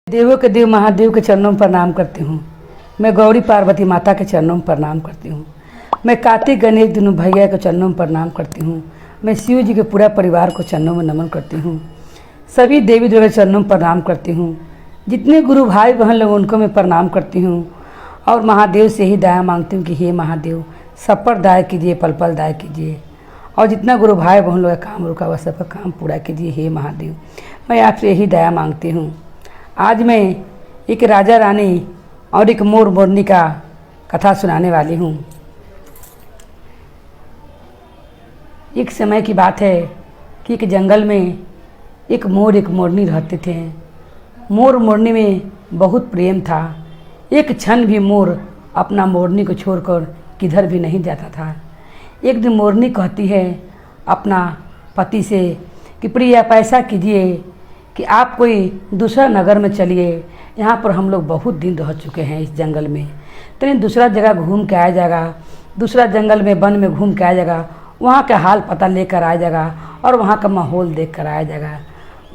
देवों के देव महादेव के चरणों में प्रणाम करती हूँ। मैं गौरी पार्वती माता के चरणों में प्रणाम करती हूँ। मैं कार्तिक गणेश दिनों भैया के चरणों में प्रणाम करती हूँ। मैं शिव जी के पूरा परिवार को चरणों में नमन करती हूँ। सभी देवी देवता के चरणों में प्रणाम करती हूँ। जितने गुरु भाई बहन लोग उनको मैं प्रणाम करती हूँ और महादेव से ही दया मांगती हूँ कि हे महादेव सब पर दया कीजिए, पल पल दया कीजिए और जितना गुरु भाई बहन लोग का काम रुका हुआ सबका काम पूरा कीजिए हे महादेव। मैं आपसे यही दया मांगती हूँ। आज मैं एक राजा रानी और एक मोर मोरनी का कथा सुनाने वाली हूँ। एक समय की बात है कि एक जंगल में एक मोर एक मोरनी रहते थे। मोर मोरनी में बहुत प्रेम था। एक क्षण भी मोर अपना मोरनी को छोड़कर किधर भी नहीं जाता था। एक दिन मोरनी कहती है अपना पति से कि प्रिया पैसा कीजिए कि आप कोई दूसरा नगर में चलिए, यहाँ पर हम लोग बहुत दिन रह चुके हैं इस जंगल में, तो दूसरा जगह घूम के आया जाएगा, दूसरा जंगल में वन में घूम के आया जाएगा, वहाँ का हाल पता लेकर आया जाएगा और वहाँ का माहौल देख कर आया जाएगा।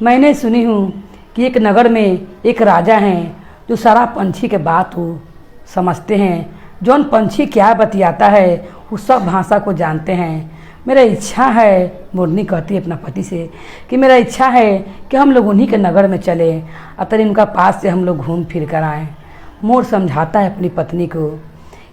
मैंने सुनी हूँ कि एक नगर में एक राजा हैं जो सारा पंछी के बात हो समझते हैं, जौन पंछी क्या बतियाता है वो सब भाषा को जानते हैं। मेरा इच्छा है, मोरनी कहती है अपना पति से कि मेरा इच्छा है कि हम लोग उन्हीं के नगर में चले अतर इनका पास से हम लोग घूम फिर कर आएँ। मोर समझाता है अपनी पत्नी को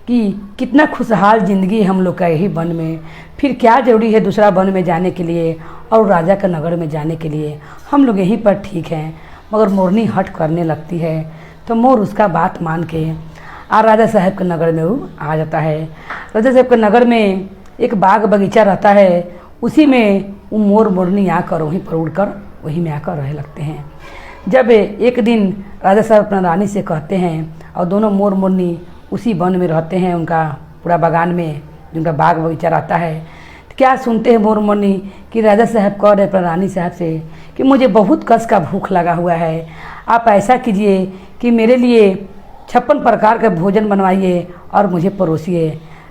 कि कितना खुशहाल ज़िंदगी हम लोग का यही वन में, फिर क्या ज़रूरी है दूसरा वन में जाने के लिए और राजा के नगर में जाने के लिए, हम लोग यहीं पर ठीक हैं। मगर मोरनी हट करने लगती है तो मोर उसका बात मान के राजा साहब के नगर में वो आ जाता है। राजा साहब के नगर में एक बाग बगीचा रहता है, उसी में वो मोर मोरनी आकर वहीं पर उड़कर वहीं में आकर रह लगते हैं। जब एक दिन राजा साहब अपना रानी से कहते हैं और दोनों मोर मोरनी उसी वन में रहते हैं, उनका पूरा बागान में जिनका बाग बगीचा रहता है, तो क्या सुनते हैं मोर मोरनी कि राजा साहब कह रहे अपना रानी साहब से कि मुझे बहुत कस का भूख लगा हुआ है, आप ऐसा कीजिए कि मेरे लिए 56 प्रकार का भोजन बनवाइए और मुझे परोसिए।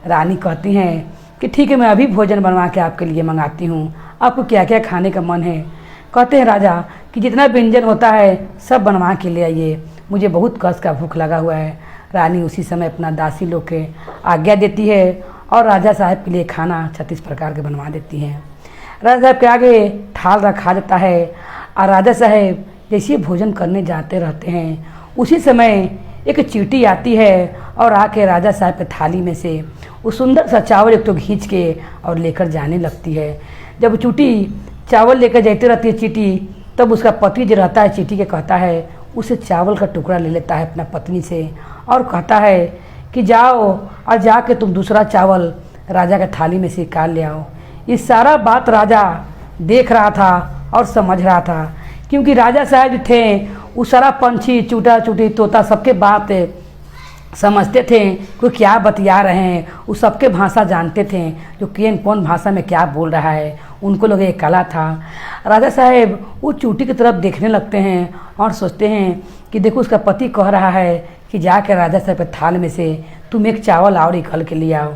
रानी कहती हैं कि ठीक है, मैं अभी भोजन बनवा के आपके लिए मंगाती हूँ, आपको क्या क्या खाने का मन है। कहते हैं राजा कि जितना व्यंजन होता है सब बनवा के ले आइए, मुझे बहुत कस का भूख लगा हुआ है। रानी उसी समय अपना दासी लोग के आज्ञा देती है और राजा साहब के लिए खाना 36 प्रकार के बनवा देती हैं। राजा साहब के आगे थाल रखा जाता है और राजा साहब जैसे भोजन करने जाते रहते हैं, उसी समय एक चींटी आती है और आके राजा साहब के थाली में से वो सुंदर सा चावल एक तो खींच के और लेकर जाने लगती है। जब चींटी चावल लेकर जाती रहती है चींटी, तब उसका पति जो रहता है चींटी के कहता है उसे चावल का टुकड़ा ले लेता है अपना पत्नी से और कहता है कि जाओ और जाके तुम दूसरा चावल राजा के थाली में से निकाल ले आओ। ये सारा बात राजा देख रहा था और समझ रहा था, क्योंकि राजा साहब थे वो सारा पंछी चूटा चूटी तोता सबके बात समझते थे कोई क्या बतिया रहे हैं, वो सबके भाषा जानते थे, जो कौन भाषा में क्या बोल रहा है, उनको लोग एक कला था। राजा साहब वो चूटी की तरफ देखने लगते हैं और सोचते हैं कि देखो उसका पति कह रहा है कि जाकर राजा साहब के थाल में से तुम एक चावल और निकल के ले आओ।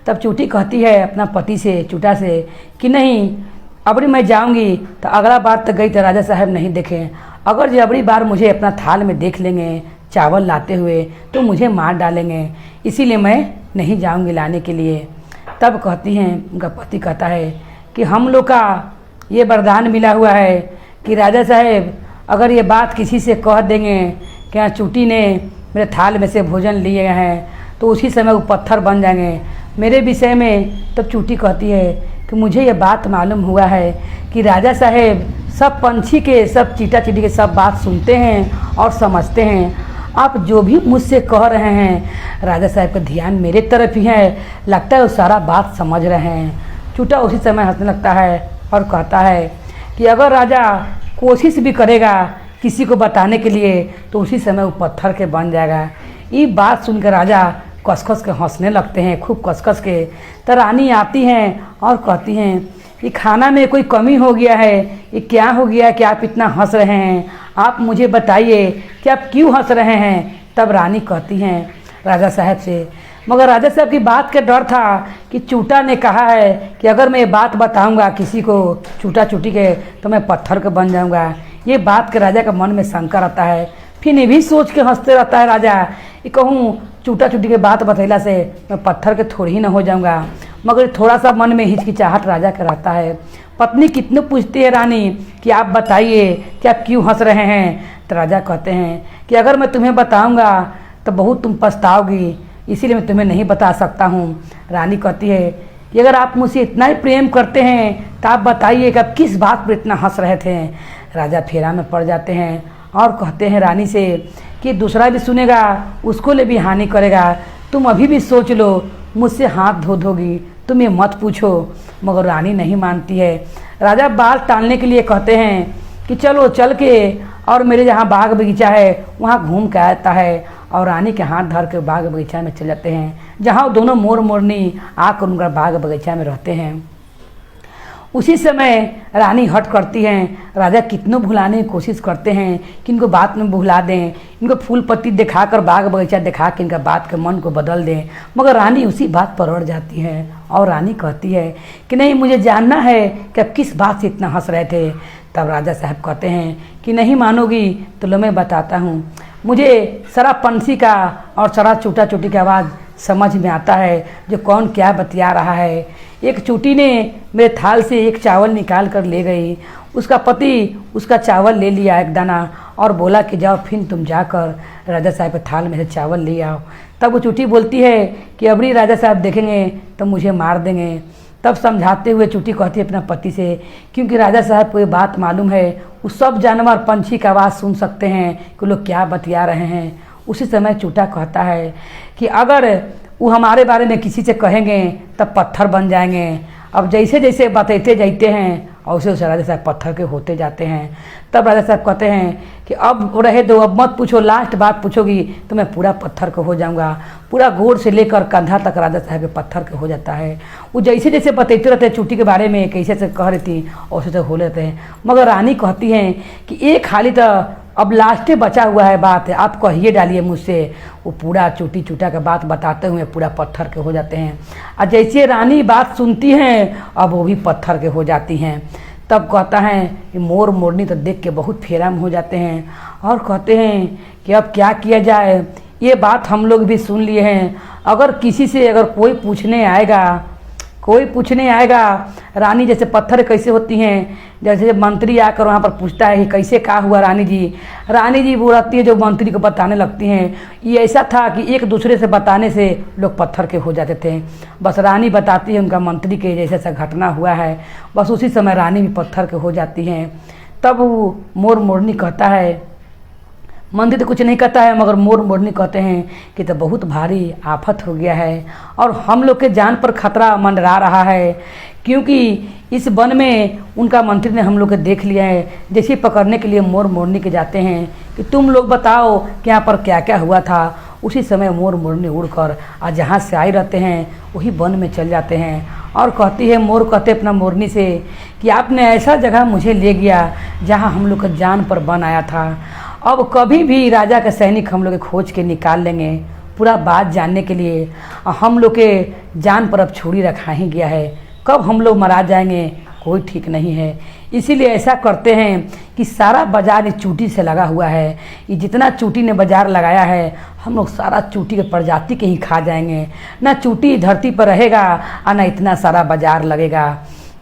तब चूटी कहती है अपना पति से चूटा से कि नहीं, अबरी मैं जाऊंगी तो अगला बार तक गई तो राजा साहब नहीं देखें, अगर जो अगली बार मुझे अपना थाल में देख लेंगे चावल लाते हुए तो मुझे मार डालेंगे, इसीलिए मैं नहीं जाऊंगी लाने के लिए। तब कहती हैं उनका पति कहता है कि हम लोग का ये वरदान मिला हुआ है कि राजा साहब अगर ये बात किसी से कह देंगे कि हाँ चूटी ने मेरे थाल में से भोजन लिए हैं तो उसी समय वो पत्थर बन जाएंगे मेरे विषय में। तब चूटी कहती है कि मुझे ये बात मालूम हुआ है कि राजा साहब सब पंछी के सब चीटा चीटी के सब बात सुनते हैं और समझते हैं, आप जो भी मुझसे कह रहे हैं राजा साहब का ध्यान मेरे तरफ ही है, लगता है वो सारा बात समझ रहे हैं। चूटा उसी समय हंसने लगता है और कहता है कि अगर राजा कोशिश भी करेगा किसी को बताने के लिए तो उसी समय वो पत्थर के बन जाएगा। ये बात सुनकर राजा कसकस के हंसने लगते हैं, खूब कसकस के। तो रानी आती हैं और कहती हैं कि खाना में कोई कमी हो गया है, ये क्या हो गया कि आप इतना हंस रहे हैं, आप मुझे बताइए कि आप क्यों हंस रहे हैं। तब रानी कहती हैं राजा साहब से, मगर राजा साहब की बात का डर था कि चूटा ने कहा है कि अगर मैं ये बात बताऊंगा किसी को चूटा चूटी के तो मैं पत्थर के बन जाऊंगा। ये बात के राजा के मन में शंका रहता है। फिर ये भी सोच के हंसते रहता है राजा कि कहूँ चूटा चूटी के बात बतैला से मैं पत्थर के थोड़ी ही न हो जाऊंगा। मगर थोड़ा सा मन में हिचकिचाहट राजा का रहता है। पत्नी कितने पूछती है रानी कि आप बताइए कि आप क्यों हंस रहे हैं। तो राजा कहते हैं कि अगर मैं तुम्हें बताऊंगा तो बहुत तुम पछताओगी, इसीलिए मैं तुम्हें नहीं बता सकता हूँ। रानी कहती है कि अगर आप मुझसे इतना ही प्रेम करते हैं तो आप बताइए कि आप किस बात पर इतना हंस रहे थे। राजा फेरा में पड़ जाते हैं और कहते हैं रानी से कि दूसरा भी सुनेगा उसको ले भी हानि करेगा, तुम अभी भी सोच लो, मुझसे हाथ धो दोगी, तुम ये मत पूछो। मगर रानी नहीं मानती है। राजा बाल टालने के लिए कहते हैं कि चलो चल के और मेरे जहाँ बाग बगीचा है वहाँ घूम के आता है। और रानी के हाथ धर के बाग बगीचा में चले जाते हैं, जहाँ वो दोनों मोर मोरनी आकर उनका बाग बगीचा में रहते हैं। उसी समय रानी हट करती हैं। राजा कितनों भुलाने की कोशिश करते हैं कि इनको बात में भुला दें, इनको फूल पत्ती दिखाकर बाग बगीचा दिखा के इनका बात के मन को बदल दें। मगर रानी उसी बात पर अड़ जाती है और रानी कहती है कि नहीं, मुझे जानना है कि आप किस बात से इतना हंस रहे थे। तब राजा साहब कहते हैं कि नहीं मानोगी तो लो मैं बताता हूँ। मुझे सरा पंछी का और सरा चूटा चूटी की आवाज़ समझ में आता है, जो कौन क्या बतिया रहा है। एक चूटी ने मेरे थाल से एक चावल निकाल कर ले गई, उसका पति उसका चावल ले लिया एक दाना और बोला कि जाओ फिर तुम जाकर राजा साहब के थाल में से चावल ले आओ। तब वो चूटी बोलती है कि अबरी राजा साहब देखेंगे तो मुझे मार देंगे। तब समझाते हुए चूटी कहती है अपना पति से, क्योंकि राजा साहब को ये बात मालूम है, वो सब जानवर पंछी की आवाज़ सुन सकते हैं कि लोग क्या बतिया रहे हैं। उसी समय चूटा कहता है कि अगर वो हमारे बारे में किसी से कहेंगे तब पत्थर बन जाएंगे। अब जैसे जैसे बताते जाते हैं और उसे राजा साहब पत्थर के होते जाते हैं। तब राजा साहब कहते हैं कि अब रहे दो, अब मत पूछो, लास्ट बात पूछोगी तो मैं पूरा पत्थर का हो जाऊंगा। पूरा गोड़ से लेकर कंधा तक राजा साहब के पत्थर के हो जाता है। वो जैसे जैसे बताते रहते हैं चूटी के बारे में, कैसे से कह रही थी और उसे हो लेते हैं। मगर रानी कहती हैं कि एक खाली तो अब लास्टे बचा हुआ है बात है, आप कहिए डालिए मुझसे। वो पूरा चूटी चूटा का बात बताते हुए पूरा पत्थर के हो जाते हैं। और जैसे रानी बात सुनती हैं अब वो भी पत्थर के हो जाती हैं। तब कहता है कि मोर मोरनी तो देख के बहुत फेरा में हो जाते हैं और कहते हैं कि अब क्या किया जाए। ये बात हम लोग भी सुन लिए हैं, अगर किसी से अगर कोई पूछने आएगा रानी जैसे पत्थर कैसे होती हैं, जैसे मंत्री आकर वहाँ पर पूछता है कि कैसे क्या हुआ रानी जी वो रहती है जो मंत्री को बताने लगती हैं। ये ऐसा था कि एक दूसरे से बताने से लोग पत्थर के हो जाते थे। बस रानी बताती है उनका मंत्री के जैसे ऐसा घटना हुआ है, बस उसी समय रानी भी पत्थर के हो जाती हैं। तब वो मोर मोरनी कहता है, मंदिर तो कुछ नहीं कहता है मगर मोर मोरनी कहते हैं कि तो बहुत भारी आफत हो गया है और हम लोग के जान पर खतरा मंडरा रहा है, क्योंकि इस वन में उनका मंत्री ने हम लोग को देख लिया है। जैसे पकड़ने के लिए मोर मोरनी के जाते हैं कि तुम लोग बताओ कि यहाँ पर क्या क्या हुआ था। उसी समय मोर मोरनी उड़कर आज जहाँ से आए रहते हैं वही वन में चल जाते हैं और कहती है, मोर कहते अपना मोरनी से कि आपने ऐसा जगह मुझे ले गया जहाँ हम लोग का जान पर बन आया था। अब कभी भी राजा के सैनिक हम लोग खोज के निकाल लेंगे पूरा बात जानने के लिए। हम लोग के जान पर अब छुरी रखा ही गया है, कब हम लोग मरा जाएंगे कोई ठीक नहीं है। इसीलिए ऐसा करते हैं कि सारा बाजार इस चूटी से लगा हुआ है। ये जितना चूटी ने बाजार लगाया है हम लोग सारा चूटी के प्रजाति के ही खा जाएंगे, ना चूटी धरती पर रहेगा और ना इतना सारा बाजार लगेगा।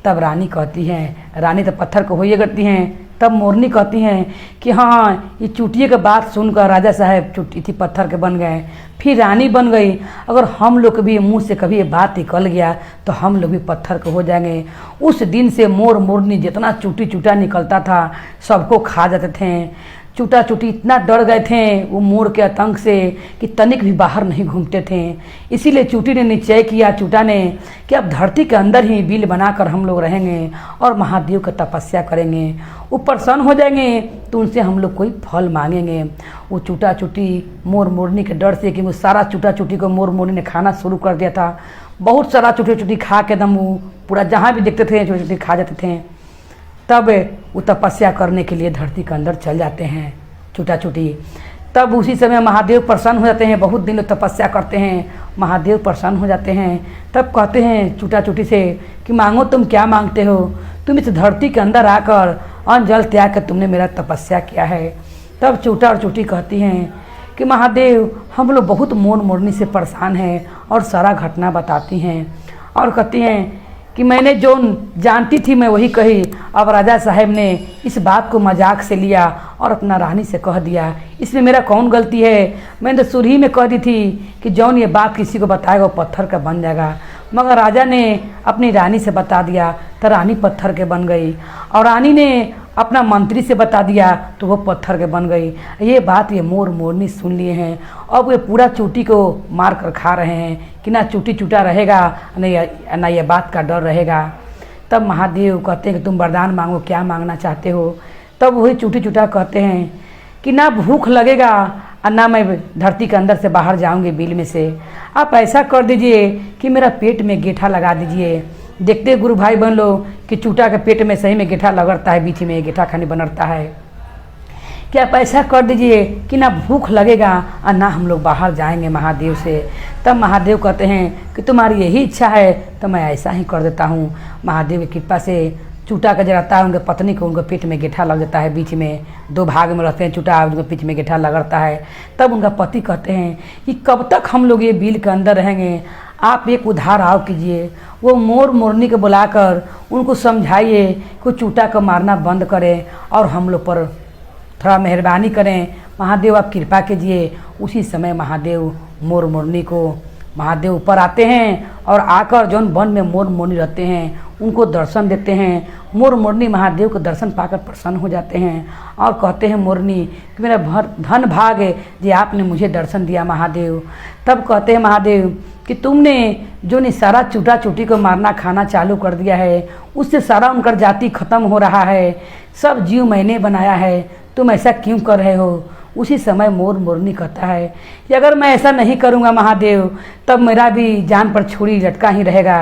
तब रानी कहती हैं, रानी तो पत्थर को होइए करती हैं। तब मोरनी कहती हैं कि हाँ ये चूटिए के बात सुनकर राजा साहब चूटी थी पत्थर के बन गए, फिर रानी बन गई। अगर हम लोग भी मुंह से कभी ये बात निकल गया तो हम लोग भी पत्थर के हो जाएंगे। उस दिन से मोर मोरनी जितना चूटी चूटा निकलता था सबको खा जाते थे। चूटा चूटी इतना डर गए थे वो मोर के आतंक से कि तनिक भी बाहर नहीं घूमते थे। इसीलिए चूटी ने निश्चय किया चूटा ने कि अब धरती के अंदर ही बिल बनाकर हम लोग रहेंगे और महादेव का तपस्या करेंगे। वो प्रसन्न हो जाएंगे तो उनसे हम लोग कोई फल मांगेंगे। वो चूटा चूटी मोर मोरनी के डर से कि वो सारा चूटा चूटी को मोर मोरनी ने खाना शुरू कर दिया था। बहुत सारा चूटी चूटी खा के दम वो पूरा जहाँ भी देखते थे चूटी चूटी खा जाते थे। तब वो तपस्या करने के लिए धरती के अंदर चल जाते हैं चूटा चूटी। तब उसी समय महादेव प्रसन्न हो जाते हैं। बहुत दिन लोग तपस्या करते हैं, महादेव प्रसन्न हो जाते हैं। तब कहते हैं चूटा चूटी से कि मांगो तुम क्या मांगते हो, तुम इस धरती के अंदर आकर अन्न जल त्याग कर तुमने मेरा तपस्या किया है। तब चूटा और चूटी कहती हैं कि महादेव हम लोग बहुत मोर मोरनी से परेशान हैं और सारा घटना बताती हैं और कहती हैं कि मैंने जो जानती थी मैं वही कही। अब राजा साहब ने इस बात को मजाक से लिया और अपना रानी से कह दिया, इसमें मेरा कौन गलती है? मैंने तो शुरू ही में कह दी थी कि जौन ये बात किसी को बताएगा वो पत्थर का बन जाएगा, मगर राजा ने अपनी रानी से बता दिया तो रानी पत्थर के बन गई और रानी ने अपना मंत्री से बता दिया तो वो पत्थर के बन गई। ये बात ये मोर मोरनी सुन लिए हैं। अब वे पूरा चूटी को मार कर खा रहे हैं कि ना चूटी चूटा रहेगा ना ये बात का डर रहेगा। तब महादेव कहते हैं कि तुम वरदान मांगो, क्या मांगना चाहते हो? तब वही चूटी चूटा कहते हैं कि ना भूख लगेगा और ना मैं धरती के अंदर से बाहर जाऊंगी बिल में से। आप ऐसा कर दीजिए कि मेरा पेट में गेठा लगा दीजिए। देखते गुरु भाई बहन लोग कि चूटा के पेट में सही में गेठा लगता है, बीच में गेठा खानी बनता है। क्या आप ऐसा कर दीजिए कि ना भूख लगेगा और ना हम लोग बाहर जाएंगे महादेव से। तब महादेव कहते हैं कि तुम्हारी यही इच्छा है तो मैं ऐसा ही कर देता हूँ। महादेव की कृपा से चूटा का जराता है उनके पत्नी को, उनके पेट में गेठा लग जाता है, बीच में दो भाग में रहते हैं चूटा, उनके पीठ में गेठा लगता है। तब उनका पति कहते हैं कि कब तक हम लोग ये बिल के अंदर रहेंगे, आप एक उधार आओ कीजिए। वो मोर मोरनी को बुलाकर उनको समझाइए कि चूटा को मारना बंद करें और हम लोग पर थोड़ा मेहरबानी करें। महादेव आप कृपा कीजिए। उसी समय महादेव मोर मोरनी को महादेव ऊपर आते हैं और आकर जौन वन में मोर मोरनी रहते हैं उनको दर्शन देते हैं। मोर मोरनी महादेव को दर्शन पाकर प्रसन्न हो जाते हैं और कहते हैं मोरनी कि मेरा धन भाग है जे आपने मुझे दर्शन दिया महादेव। तब कहते हैं महादेव कि तुमने जो ने सारा चूटा चूटी को मारना खाना चालू कर दिया है, उससे सारा उनका जाति खत्म हो रहा है, सब जीव मैंने बनाया है, तुम ऐसा क्यों कर रहे हो? उसी समय मोर मोरनी कहता है कि अगर मैं ऐसा नहीं करूँगा महादेव तब मेरा भी जान पर छुरी लटका ही रहेगा,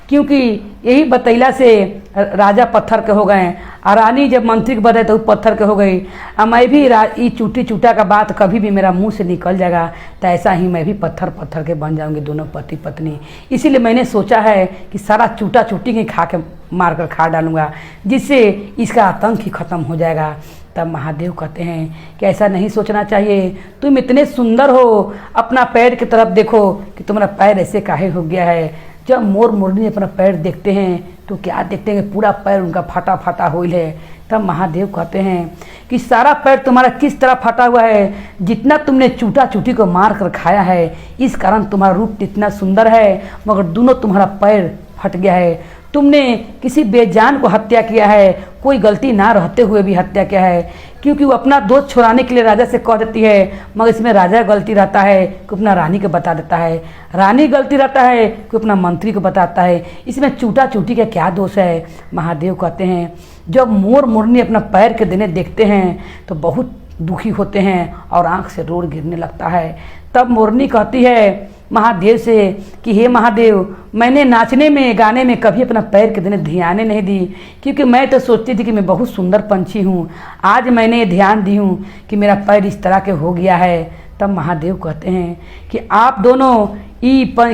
क्योंकि यही बतैला से राजा पत्थर के हो गए और रानी जब मंत्री के बदले तो पत्थर के हो गई। और मैं भी ये चूटी चूटा का बात कभी भी मेरा मुंह से निकल जाएगा तो ऐसा ही मैं भी पत्थर पत्थर के बन जाऊंगी, दोनों पति पत्नी। इसीलिए मैंने सोचा है कि सारा चूटा चूटी के खा के मार कर खा डालूंगा, जिससे इसका आतंक ही खत्म हो जाएगा। तब महादेव कहते हैं कि ऐसा नहीं सोचना चाहिए, तुम इतने सुंदर हो, अपना पैर की तरफ देखो कि तुम्हारा पैर ऐसे काहे हो गया है। जब मोर मोरनी अपना पैर देखते हैं तो क्या देखते हैं, पूरा पैर उनका फटा फटा हुई है। तब महादेव कहते हैं कि सारा पैर तुम्हारा किस तरह फटा हुआ है, जितना तुमने चूटा चूटी को मार कर खाया है इस कारण तुम्हारा रूप इतना सुंदर है, मगर दोनों तुम्हारा पैर फट गया है। तुमने किसी बेजान को हत्या किया है, कोई गलती ना रहते हुए भी हत्या किया है, क्योंकि वो अपना दोष छुड़ाने के लिए राजा से कह देती है, मगर इसमें राजा गलती रहता है कि अपना रानी को बता देता है, रानी गलती रहता है कि अपना मंत्री को बताता है। इसमें चूटा चूटी का क्या दोष है? महादेव कहते हैं जब मोर मोरनी अपना पैर के देने देखते हैं तो बहुत दुखी होते हैं और आंख से रोड़ गिरने लगता है। तब मोरनी कहती है महादेव से कि हे महादेव, मैंने नाचने में गाने में कभी अपना पैर के देने ध्यान नहीं दी, क्योंकि मैं तो सोचती थी कि मैं बहुत सुंदर पंछी हूँ। आज मैंने ध्यान दी हूँ कि मेरा पैर इस तरह के हो गया है। तब महादेव कहते हैं कि आप दोनों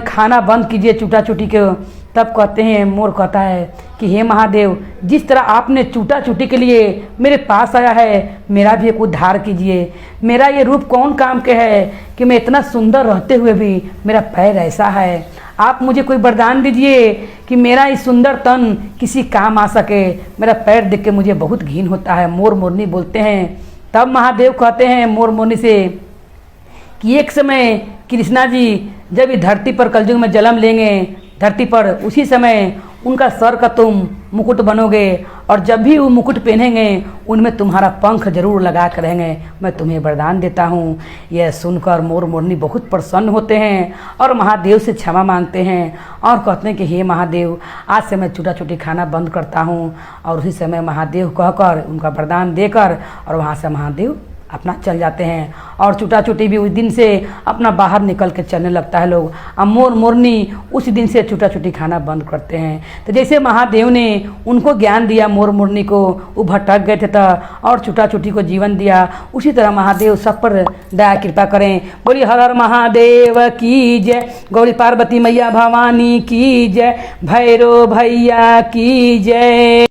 खाना बंद कीजिए चूटा चूटी के। तब कहते हैं मोर कहता है कि हे महादेव, जिस तरह आपने चूटा चूटी के लिए मेरे पास आया है, मेरा भी एक उद्धार कीजिए। मेरा ये रूप कौन काम के है कि मैं इतना सुंदर रहते हुए भी मेरा पैर ऐसा है। आप मुझे कोई वरदान दीजिए कि मेरा ये सुंदर तन किसी काम आ सके। मेरा पैर देख के मुझे बहुत घिन होता है, मोर मोरनी बोलते हैं। तब महादेव कहते हैं मोर मोरनी से कि एक समय कृष्णा जी जब इस धरती पर कलयुग में जन्म लेंगे धरती पर, उसी समय उनका सर का तुम मुकुट बनोगे और जब भी वो मुकुट पहनेंगे उनमें तुम्हारा पंख जरूर लगा कर रहेंगे। मैं तुम्हें वरदान देता हूँ। यह सुनकर मोर मोरनी बहुत प्रसन्न होते हैं और महादेव से क्षमा मांगते हैं और कहते हैं कि हे महादेव, आज से मैं चूटा चूटी खाना बंद करता हूँ। और उसी समय महादेव कहकर उनका वरदान देकर और वहाँ से महादेव अपना चल जाते हैं और चूटा चूटी भी उस दिन से अपना बाहर निकल के चलने लगता है लोग। अब मोर मोरनी उस दिन से चूटा चूटी खाना बंद करते हैं। तो जैसे महादेव ने उनको ज्ञान दिया मोर मोरनी को, वो भटक गए थे तो और चूटा चूटी को जीवन दिया, उसी तरह महादेव सब पर दया कृपा करें। बोलिए हर हर महादेव की जय, गौरी पार्वती मैया भवानी की जय, भैरव भैया की जय।